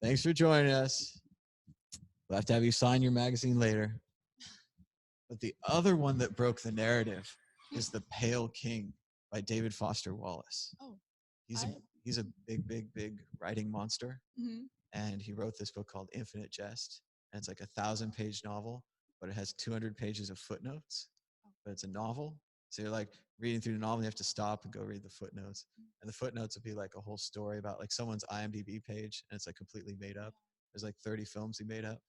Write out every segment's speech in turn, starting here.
Thanks for joining us. We'll have to have you sign your magazine later. But the other one that broke the narrative is The Pale King by David Foster Wallace. Oh, He's a big writing monster. mhm. And he wrote this book called Infinite Jest. And it's like a 1,000-page novel, but it has 200 pages of footnotes. But it's a novel. So you're like reading through the novel, you have to stop and go read the footnotes. And the footnotes would be like a whole story about like someone's IMDb page, and it's like completely made up. There's like 30 films he made up.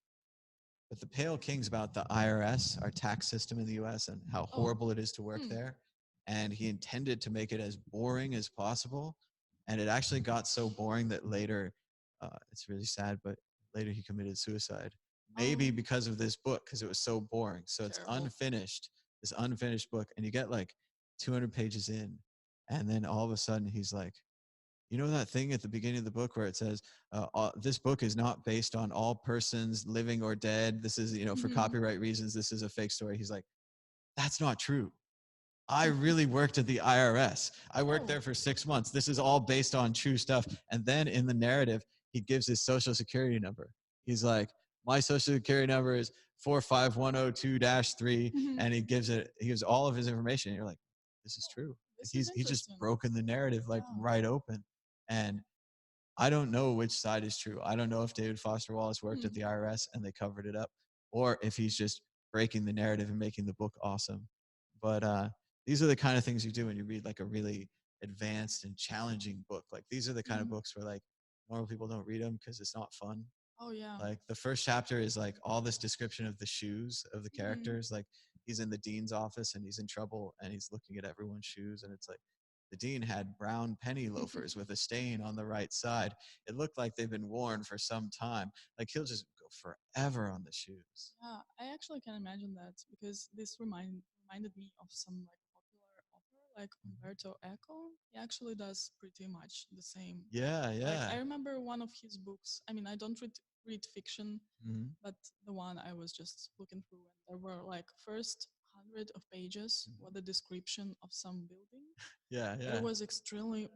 But The Pale King's about the IRS, our tax system in the US, and how horrible it is to work there. And he intended to make it as boring as possible. And it actually got so boring that later, it's really sad, but later he committed suicide. Maybe because of this book, because it was so boring. So it's unfinished, this unfinished book. And you get like 200 pages in. And then all of a sudden he's like, you know that thing at the beginning of the book where it says, this book is not based on all persons living or dead. This is, for copyright reasons, this is a fake story. He's like, that's not true. I really worked at the IRS. I worked there for 6 months. This is all based on true stuff. And then in the narrative, he gives his social security number. He's like, my social security number is 45102-3. And he gives all of his information. And you're like, this is true. He's just broken the narrative like right open. And I don't know which side is true. I don't know if David Foster Wallace worked at the IRS and they covered it up, or if he's just breaking the narrative and making the book awesome. But these are the kind of things you do when you read like a really advanced and challenging book. Like these are the kind of books where like normal people don't read them because it's not fun. Oh yeah. Like the first chapter is like all this description of the shoes of the characters. Like he's in the dean's office and he's in trouble and he's looking at everyone's shoes, and it's like the dean had brown penny loafers with a stain on the right side. It looked like they've been worn for some time. Like he'll just go forever on the shoes. Yeah, I actually can imagine that because this reminded me of some like popular author like Umberto Eco. He actually does pretty much the same. Yeah, Like yeah. I remember one of his books. I mean, I don't read fiction, Mhm. but the one I was just looking through, and there were like first 100 of pages with a description of some building. Yeah, But yeah. it was extremely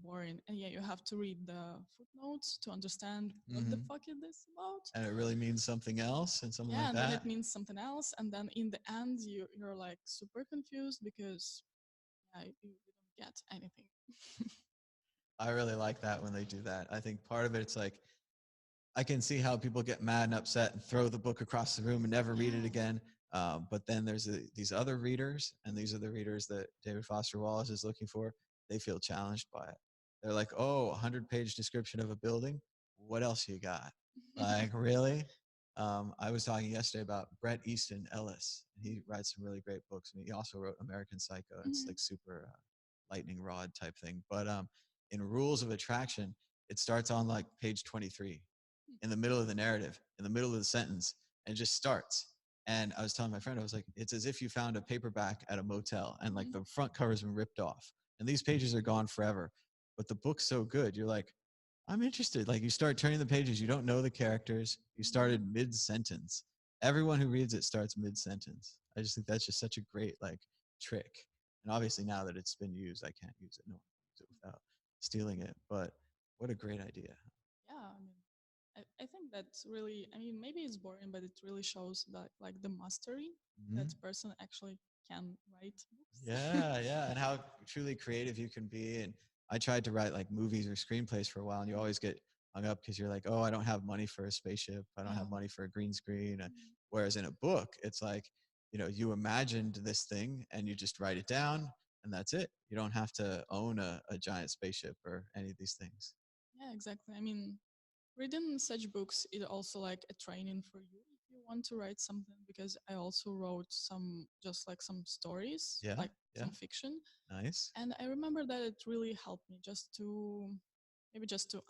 boring. And yeah, you have to read the footnotes to understand what the fuck is this about. And it really means something else and something Yeah, like and then that. it means something else. And then in the end, you're like super confused because you don't get anything. I really like that when they do that. I think part of it's like I can see how people get mad and upset and throw the book across the room and never read it again. But then there's these other readers, and these are the readers that David Foster Wallace is looking for. They feel challenged by it. They're like, oh, 100-page description of a building. What else you got? Like, really? I was talking yesterday about Bret Easton Ellis. He writes some really great books. And he also wrote American Psycho. It's like super lightning rod type thing. But in Rules of Attraction, it starts on like page 23 in the middle of the narrative, in the middle of the sentence, and it just starts. And I was telling my friend, I was like, it's as if you found a paperback at a motel and like the front cover's been ripped off and these pages are gone forever. But the book's so good, you're like, I'm interested. Like you start turning the pages, you don't know the characters. You started mid-sentence. Everyone who reads it starts mid-sentence. I just think that's just such a great like trick. And obviously now that it's been used, I can't use it. No one can use it without stealing it. But what a great idea. Yeah, I mean, I think that's really, I mean, maybe it's boring, but it really shows that like the mastery that person actually can write books. Yeah, yeah. And how truly creative you can be. And I tried to write like movies or screenplays for a while, and you always get hung up because you're like, oh, I don't have money for a spaceship. I don't have money for a green screen. Whereas in a book, it's like, you imagined this thing and you just write it down and that's it. You don't have to own a giant spaceship or any of these things. Yeah, exactly. I mean, reading such books is also like a training for you if you want to write something, because I also wrote just like some stories, Yeah, like yeah. some fiction. Nice. And I remember that it really helped me just to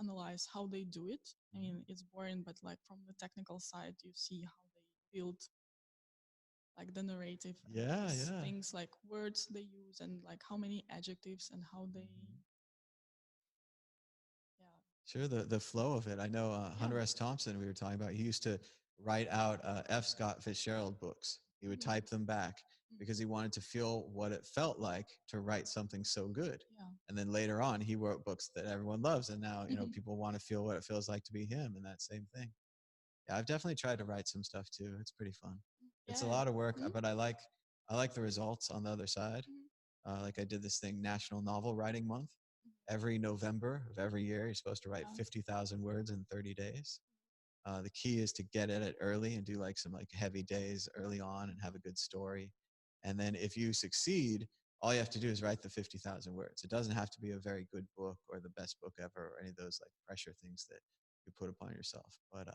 analyze how they do it. I mean, it's boring, but like from the technical side, you see how they build like the narrative. Yeah, yeah. Things like words they use and like how many adjectives and how they Sure, the flow of it. I know Hunter S. Thompson, we were talking about, he used to write out F. Scott Fitzgerald books. He would type them back. because he wanted to feel what it felt like to write something so good. Yeah. And then later on, he wrote books that everyone loves, and now people want to feel what it feels like to be him, and that same thing. Yeah, I've definitely tried to write some stuff too. It's pretty fun. It's a Yeah. lot of work, but I like the results on the other side. Like I did this thing, National Novel Writing Month. Every November of every year, you're supposed to write 50,000 words in 30 days. The key is to get at it early and do like some like heavy days early on and have a good story. And then if you succeed, all you have to do is write the 50,000 words. It doesn't have to be a very good book or the best book ever or any of those like pressure things that you put upon yourself. But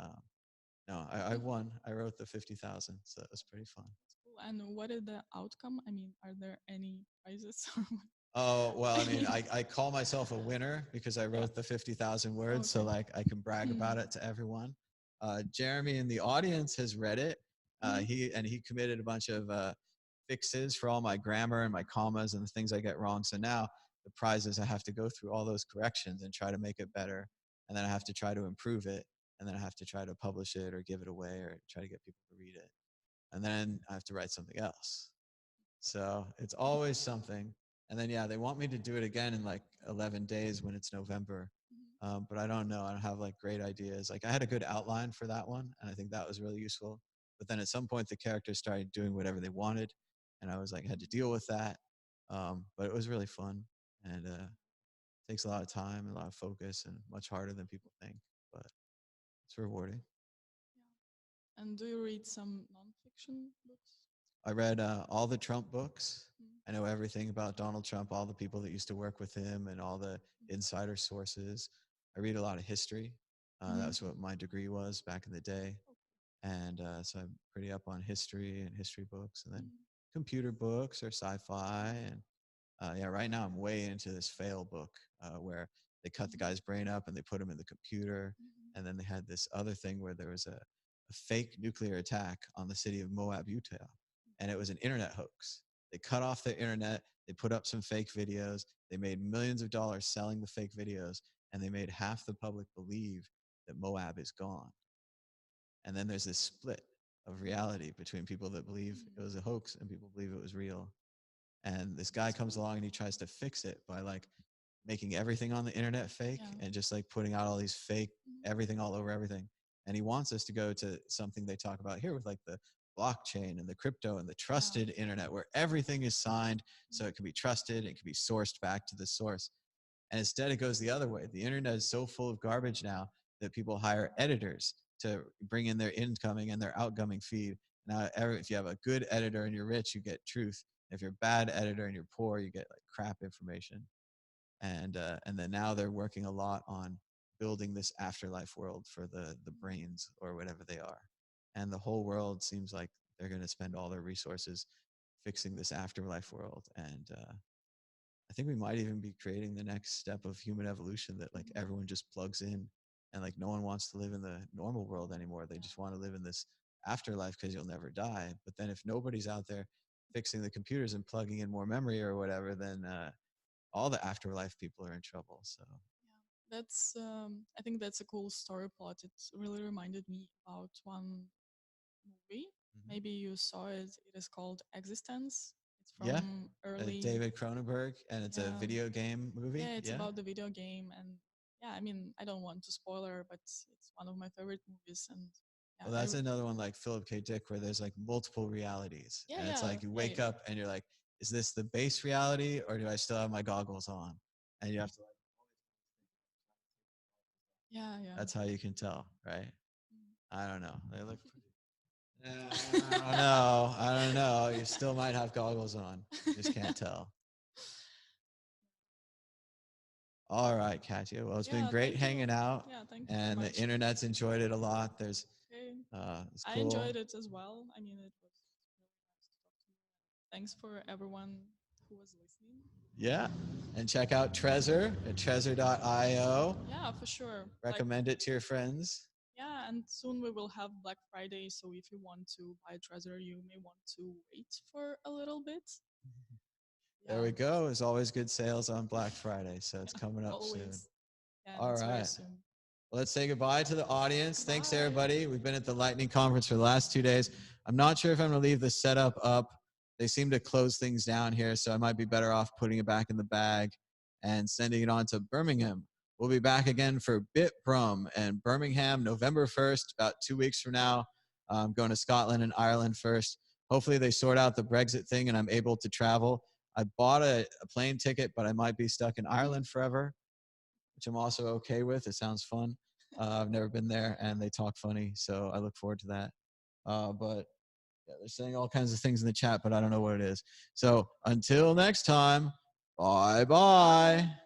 no, I won. I wrote the 50,000, so it was pretty fun. That's cool. And what is the outcome? I mean, are there any prizes? Oh, well, I mean, I call myself a winner because I wrote the 50,000 words, so like I can brag about it to everyone. Jeremy in the audience has read it. He committed a bunch of fixes for all my grammar and my commas and the things I get wrong. So now the prize is I have to go through all those corrections and try to make it better, and then I have to try to improve it, and then I have to try to publish it or give it away or try to get people to read it, and then I have to write something else. So it's always something. And then, yeah, they want me to do it again in like 11 days when it's November. But I don't know. I don't have like great ideas. Like I had a good outline for that one, and I think that was really useful. But then at some point, the characters started doing whatever they wanted, and I was like, had to deal with that. But it was really fun, and takes a lot of time, a lot of focus, and much harder than people think. But it's rewarding. Yeah. And do you read some nonfiction books? I read all the Trump books. I know everything about Donald Trump, all the people that used to work with him, and all the insider sources. I read a lot of history. That was what my degree was back in the day. And so I'm pretty up on history and history books, and then computer books or sci-fi. And yeah, right now I'm way into this fail book where they cut the guy's brain up and they put him in the computer. And then they had this other thing where there was a fake nuclear attack on the city of Moab, Utah. And it was an internet hoax. They cut off the internet. They put up some fake videos. They made millions of dollars selling the fake videos. And they made half the public believe that Moab is gone. And then there's this split of reality between people that believe it was a hoax and people believe it was real. And this guy comes along and he tries to fix it by like making everything on the internet fake and just like putting out all these fake everything all over everything. And he wants us to go to something they talk about here with like the blockchain and the crypto and the trusted internet where everything is signed so it can be trusted, it can be sourced back to the source. And instead it goes the other way. The internet is so full of garbage now that people hire editors to bring in their incoming and their outgoing feed. Now, if you have a good editor and you're rich, you get truth. If you're a bad editor and you're poor, you get like crap information. And then now they're working a lot on building this afterlife world for the brains or whatever they are. And the whole world seems like they're going to spend all their resources fixing this afterlife world. And I think we might even be creating the next step of human evolution that like everyone just plugs in and like no one wants to live in the normal world anymore. They just want to live in this afterlife because you'll never die. But then if nobody's out there fixing the computers and plugging in more memory or whatever, then all the afterlife people are in trouble. So yeah, that's I think that's a cool story plot. It really reminded me about one movie. Maybe you saw it. It is called Existence. It's from early David Cronenberg, and it's a video game movie. Yeah, it's about the video game, and yeah, I mean, I don't want to spoiler, but it's one of my favorite movies. And yeah, well, that's another one like Philip K. Dick, where there's like multiple realities, and it's like you wake up and you're like, is this the base reality, or do I still have my goggles on? And you have to like. Yeah. That's how you can tell, right? I don't know. They look pretty. I don't know. You still might have goggles on. You just can't tell. All right, Katia. Well, it's been great hanging out. Yeah, thank you. And the internet's enjoyed it a lot. There's, it's cool. I enjoyed it as well. I mean, it was really nice to talk to you. Thanks for everyone who was listening. Yeah. And check out Trezor at trezor.io. Yeah, for sure. Recommend it to your friends. Yeah, and soon we will have Black Friday. So if you want to buy Trezor, you may want to wait for a little bit. There we go. There's always good sales on Black Friday. So it's coming up soon. Yeah, all right. Well, let's say goodbye to the audience. Thanks, everybody. We've been at the Lightning Conference for the last 2 days. I'm not sure if I'm going to leave the setup up they seem to close things down here, so I might be better off putting it back in the bag and sending it on to Birmingham. We'll be back again for BitProm and Birmingham, November 1st, about 2 weeks from now. I'm going to Scotland and Ireland first. Hopefully they sort out the Brexit thing and I'm able to travel. I bought a plane ticket, but I might be stuck in Ireland forever, which I'm also okay with. It sounds fun. I've never been there and they talk funny, so I look forward to that. But yeah, they're saying all kinds of things in the chat, but I don't know what it is. So until next time, bye-bye.